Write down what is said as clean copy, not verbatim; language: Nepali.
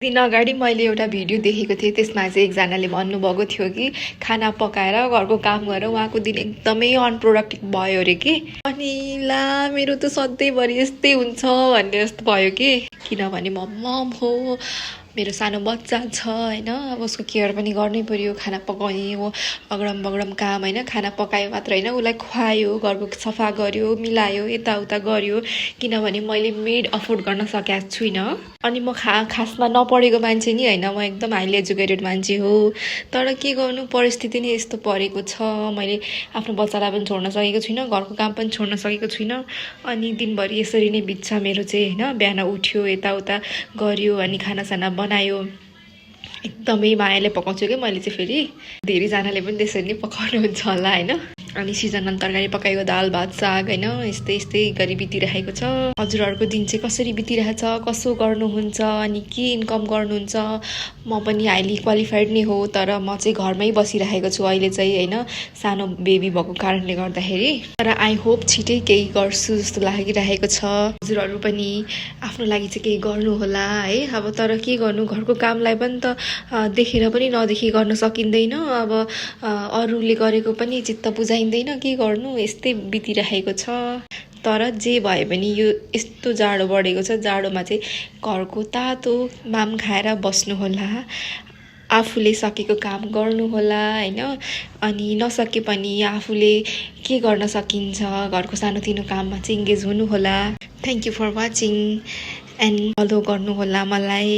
दिन अगाडि मैले एउटा भिडियो देखेको थिएँ। त्यसमा चाहिँ एकजनाले भन्नुभएको थियो कि खाना पकाएर घरको काम गरेर उहाँको दिन एकदमै अनप्रोडक्टिभ भयो अरे कि। अनि ला मेरो त सधैँभरि यस्तै हुन्छ भन्ने जस्तो भयो कि। किनभने म मम हो, मेरो सानो बच्चा छ होइन, अब उसको केयर पनि गर्नै पर्यो। खाना पकाउने हो, अगडम बगडम काम होइन। खाना पकायो मात्र होइन, उसलाई खुवायो, घरको सफा गर्यो, मिलायो, यताउता गर्यो। किनभने मैले मेड अफोर्ड गर्न सकेको छुइनँ। अनि म खासमा नपढेको मान्छे नि होइन, म एकदम हाइली एजुकेटेड मान्छे हो। तर के गर्नु, परिस्थिति नै यस्तो परेको छ। मैले आफ्नो बच्चालाई पनि छोड्न सकेको छुइनँ, घरको काम पनि छोड्न सकेको छुइनँ। अनि दिनभरि यसरी नै बित्छ मेरो चाहिँ होइन। बिहान उठ्यो, यताउता गर्यो, अनि खानासाना बनायो। एकदमै मायाले पकाउँछु क्या मैले चाहिँ। फेरि धेरैजनाले पनि त्यसरी नै पकाउनुहुन्छ होला होइन। अनि सिजनमा तरकारी पकाएको, दाल भात साग होइन, यस्तै यस्तै गरी बितिरहेको छ। हजुरहरूको दिन चाहिँ कसरी बितिरहेछ, कसो गर्नुहुन्छ, अनि के इन्कम गर्नुहुन्छ? म पनि हाइली क्वालिफाइड नै हो, तर म चाहिँ घरमै बसिरहेको छु अहिले चाहिँ होइन, सानो बेबी भएको कारणले गर्दाखेरि। तर आई होप छिटै केही गर्छु जस्तो लागिरहेको छ। हजुरहरू पनि आफ्नो लागि चाहिँ केही गर्नु होला है। अब तर के गर्नु, घरको कामलाई पनि त देखेर पनि नदेखी गर्न सकिँदैन। अब अरूले गरेको पनि चित्त बुझाइँदैन, के गर्नु, यस्तै बितिरहेको छ। तर जे भए पनि यो यस्तो जाडो बढेको छ, जाडोमा चाहिँ घरको तातो माम खाएर बस्नु होला, आफूले सकेको काम गर्नु होला होइन। अनि नसके पनि आफूले के गर्न सकिन्छ, घरको सानोतिनो काममा चाहिँ इङ्गेज हुनु होला। Thank you for watching and follow गर्नु होला मलाई।